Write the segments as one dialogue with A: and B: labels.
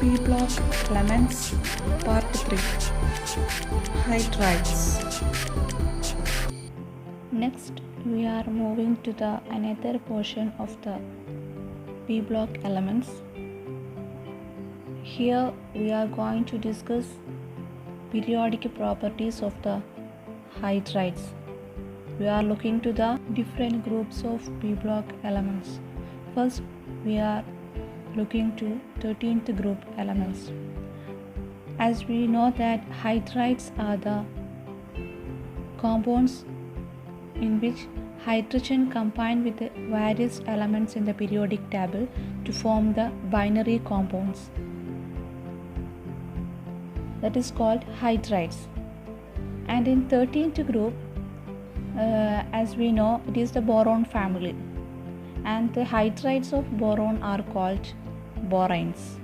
A: P block elements part 3 Hydrides. Next we are moving to the another portion of the P block elements. Here we are going to discuss periodic properties of the hydrides. We are looking to the different groups of P block elements. First we are looking to 13th group elements. As we know that hydrides are the compounds in which hydrogen combine with the various elements in the periodic table to form the binary compounds. That is called hydrides. And in 13th group, as we know, it is the boron family, and the hydrides of boron are called boranes,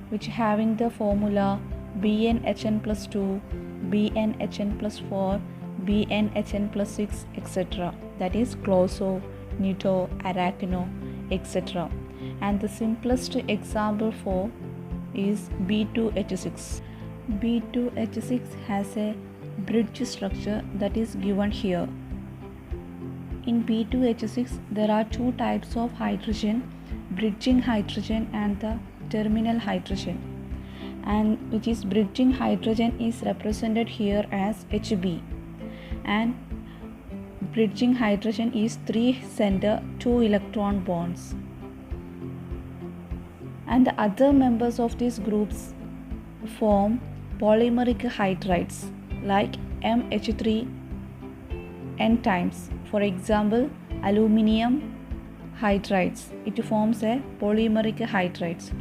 A: which having the formula BnHn plus 2, BnHn plus 4, BnHn plus 6, etc. That is closo, nito, arachno, etc. And the simplest example for is B2H6. B2H6 has a bridge structure that is given here. In B2H6 there are two types of hydrogen, bridging hydrogen and the terminal hydrogen, and which is bridging hydrogen is represented here as Hb, and bridging hydrogen is 3 center 2 electron bonds, and the other members of these groups form polymeric hydrides like MH3 n times. For example, aluminium hydrides, it forms a polymeric hydrides.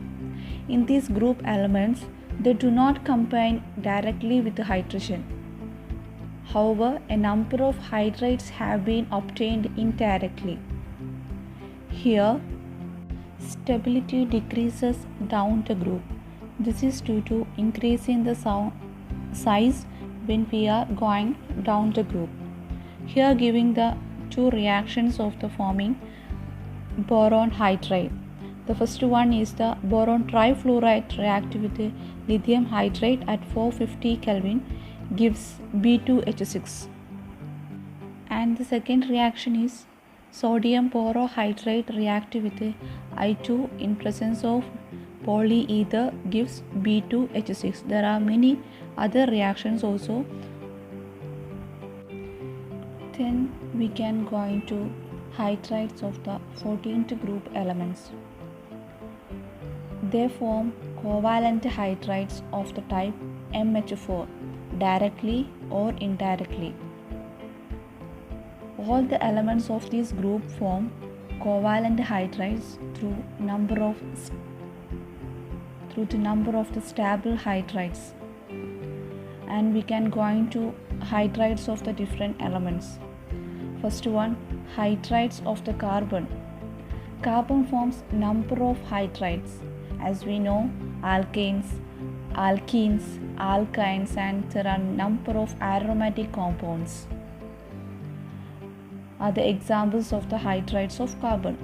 A: In these group elements, they do not combine directly with the hydrogen. However, a number of hydrides have been obtained indirectly. Here, stability decreases down the group. This is due to increase in the size when we are going down the group. Here giving the two reactions of the forming boron hydride. The first one is the boron trifluoride react with the lithium hydride at 450 Kelvin gives B2H6. And the second reaction is sodium borohydride react with the I2 in presence of polyether gives B2H6. There are many other reactions also. Then we can go into hydrides of the 14th group elements. They form covalent hydrides of the type MH4 directly or indirectly. All the elements of this group form covalent hydrides through the number of the stable hydrides, and we can go into hydrides of the different elements. First one, hydrides of the carbon. Carbon forms number of hydrides. As we know, alkanes, alkenes, alkynes, and there are number of aromatic compounds are the examples of the hydrides of carbon.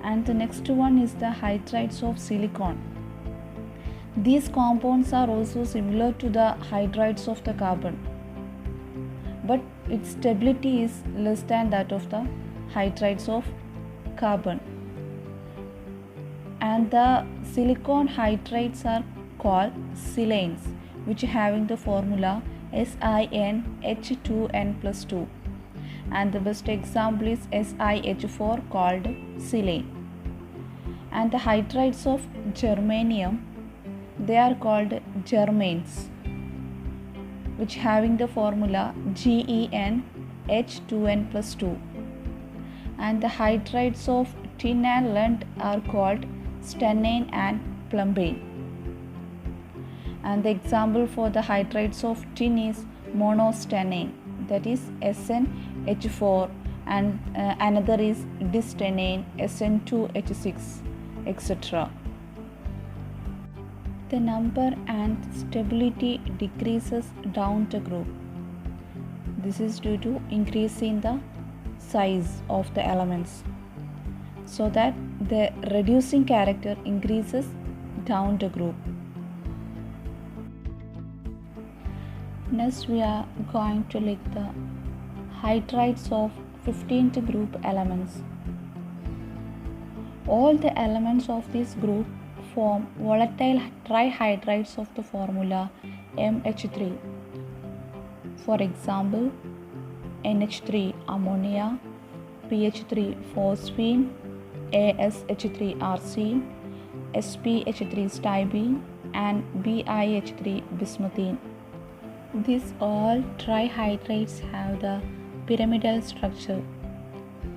A: And the next one is the hydrides of silicon. These compounds are also similar to the hydrides of the carbon, but its stability is less than that of the hydrides of carbon. And the silicon hydrides are called silanes, which having the formula SiNH2n plus 2. And the best example is SiH4 called silane. And the hydrides of germanium, they are called germanes, which having the formula GeNH2n plus 2. And the hydrides of tin and lead are called stannane and plumbane. And the example for the hydrides of tin is monostannane, that is SnH4, and another is distannane, SN2H6, etc. The number and stability decreases down the group. This is due to increase in the size of the elements, so that the reducing character increases down the group. Next, we are going to look the hydrides of 15th group elements. All the elements of this group form volatile trihydrides of the formula MH3. For example, NH3 ammonia, PH3 phosphine, ASH3 arsine, SPH3 stibine, and BiH3 bismuthine. These all trihydrides have the pyramidal structure.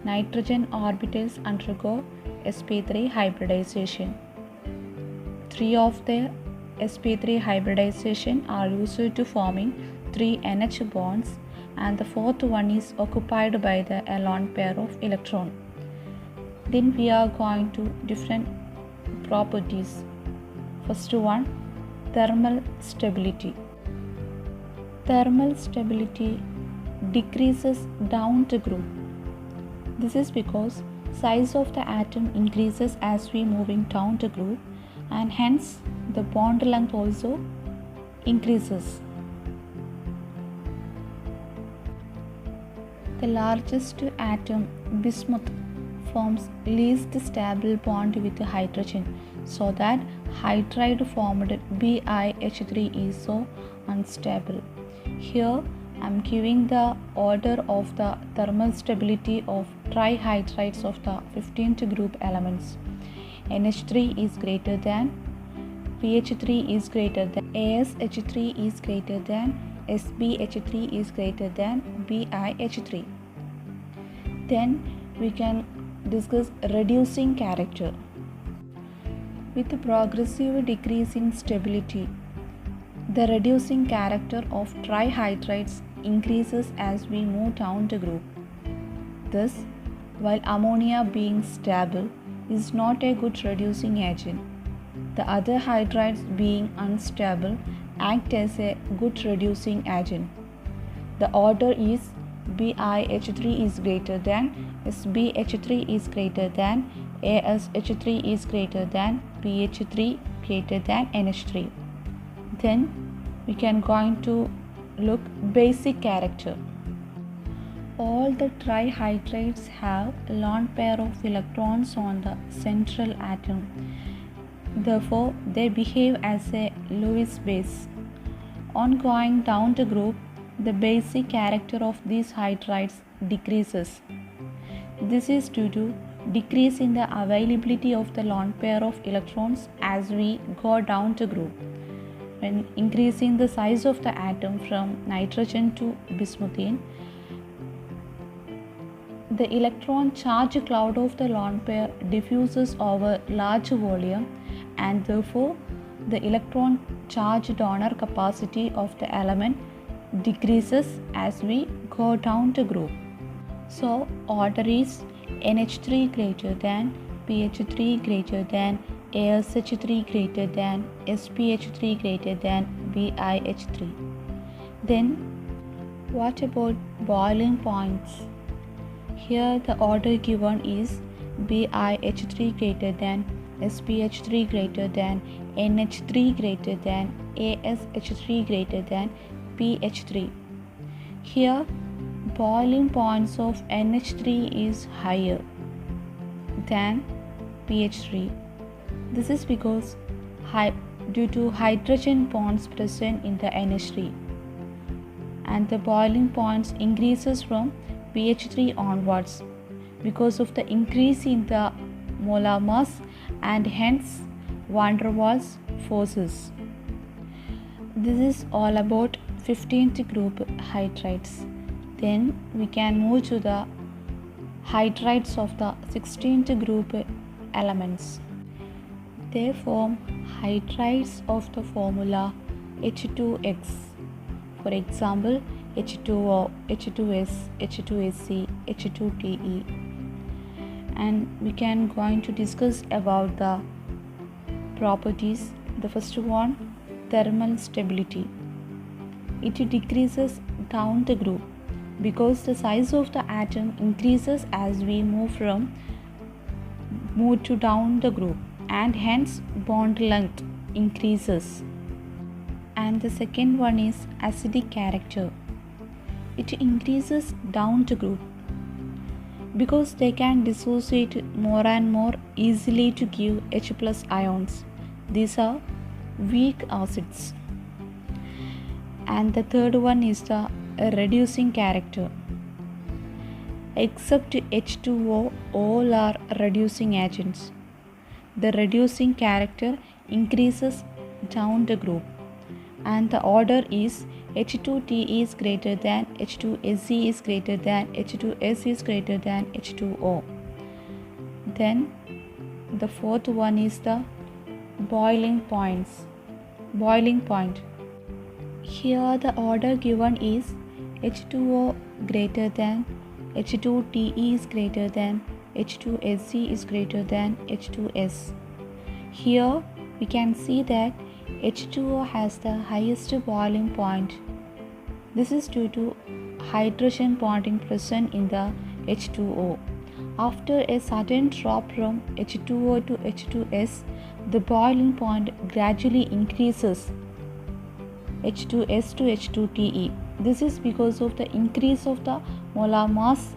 A: Nitrogen orbitals undergo sp3 hybridization. 3 of the sp3 hybridization are used to forming 3 NH bonds, and the fourth one is occupied by the lone pair of electron. Then we are going to different properties. First one, thermal stability. Thermal stability decreases down the group. This is because size of the atom increases as we moving down the group, and hence the bond length also increases. The largest atom, bismuth, forms least stable bond with hydrogen, so that hydride formed BiH3 is so unstable. Here I am giving the order of the thermal stability of trihydrides of the 15th group elements. NH3 is greater than, PH3 is greater than, ASH3 is greater than, SBH3 is greater than BiH3. Then we can discuss reducing character. With the progressive decrease in stability, the reducing character of trihydrides increases as we move down the group. Thus, while ammonia being stable is not a good reducing agent, the other hydrides being unstable act as a good reducing agent. The order is BiH3 is greater than, SBH3 is greater than, ASH3 is greater than, PH3 greater than NH3. Then we can going to look basic character. All the trihydrides have lone pair of electrons on the central atom. Therefore, they behave as a Lewis base. On going down the group, the basic character of these hydrides decreases. This is due to decrease in the availability of the lone pair of electrons as we go down the group. When increasing the size of the atom from nitrogen to bismuthine, the electron charge cloud of the lone pair diffuses over large volume, and therefore the electron charge donor capacity of the element decreases as we go down the group. So order is NH3 greater than, PH3 greater than, ASH3 greater than, SPH3 greater than, BiH3. Then what about boiling points? Here the order given is BiH3 greater than, SPH3 greater than, NH3 greater than, ASH3 greater than, PH3. Here boiling points of NH3 is higher than PH3. This is because due to hydrogen bonds present in the NH3, and the boiling points increases from PH3 onwards because of the increase in the molar mass and hence van der Waals forces. This is all about 15th group hydrides. Then we can move to the hydrides of the 16th group elements. They form hydrides of the formula H2X. For example, H2O, H2S, H2SC, H2Te. And we can going to discuss about the properties. The first one, thermal stability. It decreases down the group because the size of the atom increases as we move to down the group, and hence bond length increases. And the second one is acidic character. It increases down the group because they can dissociate more and more easily to give H plus ions. These are weak acids. And the third one is the reducing character. Except H2O, all are reducing agents. The reducing character increases down the group, and the order is H2T is greater than H2SC is greater than H2S is greater than H2O. Then the fourth one is the boiling point. Here the order given is H2O greater than H2TE is greater than H2SC is greater than H2S. Here we can see that H2O has the highest boiling point. This is due to hydrogen bonding present in the H2O. After a sudden drop from H2O to H2S, the boiling point gradually increases H2S to H2TE. This is because of the increase of the molar mass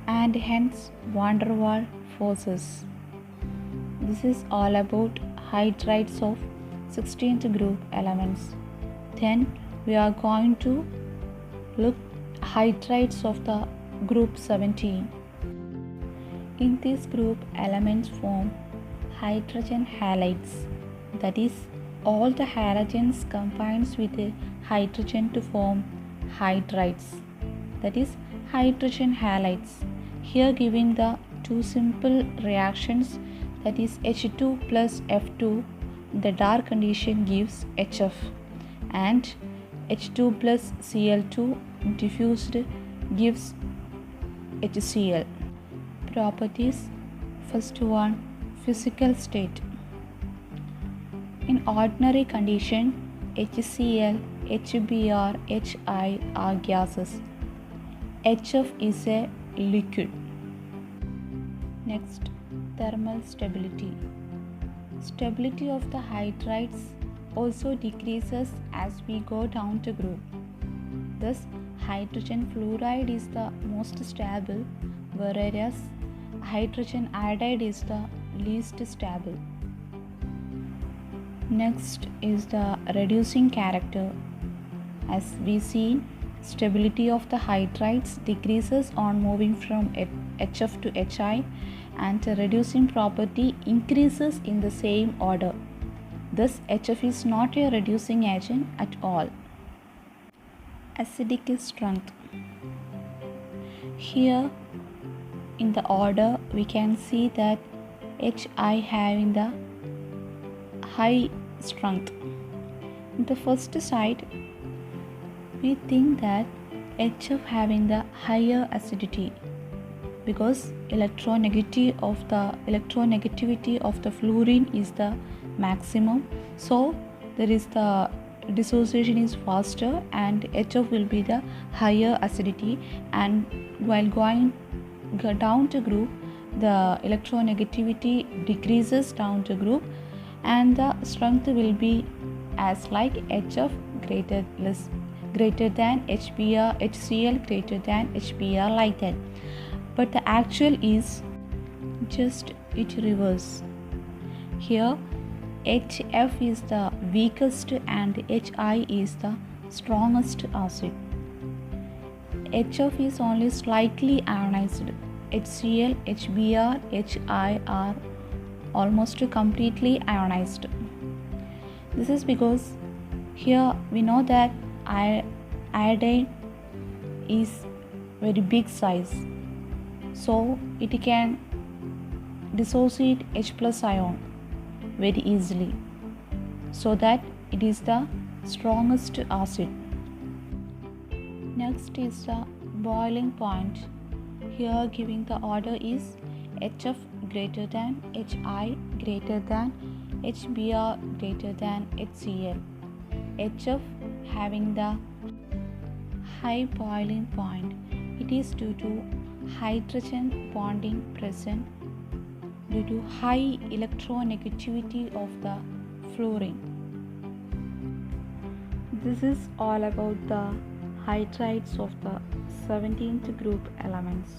A: and hence van der Waals forces. This is all about hydrides of 16th group elements. Then we are going to look hydrides of the group 17. In this group, elements form hydrogen halides, that is, all the halogens combines with a hydrogen to form hydrides, that is, hydrogen halides. Here giving the two simple reactions, that is H2 plus F2, the dark condition gives HF, and H2 plus Cl2 diffused gives HCl. Properties. First one, physical state. In ordinary condition, HCl, HBr, HI are gases. HF is a liquid. Next, thermal stability. Stability of the hydrides also decreases as we go down the group. Thus, hydrogen fluoride is the most stable, whereas hydrogen iodide is the least stable. Next is the reducing character. As we see, stability of the hydrides decreases on moving from HF to HI, and the reducing property increases in the same order. Thus, HF is not a reducing agent at all. Acidic strength. Here in the order we can see that HI having the high strength. In the first side, we think that HF having the higher acidity because electronegativity of the fluorine is the maximum, so there is the dissociation is faster and HF will be the higher acidity, and while going down the group the electronegativity decreases down the group and the strength will be as like HF greater than HBr, HCl greater than HBr, like that. But the actual is just it reverse. Here HF is the weakest and HI is the strongest acid. HF is only slightly ionized. HCl, HBr, HI are almost completely ionized. This is because here we know that iodine is very big size, so it can dissociate H plus ion very easily, so that it is the strongest acid. Next is the boiling point. Here giving the order is HF greater than HI greater than HBr greater than HCl. HF having the high boiling point. It is due to hydrogen bonding present due to high electronegativity of the fluorine. This is all about the hydrides of the 17th group elements.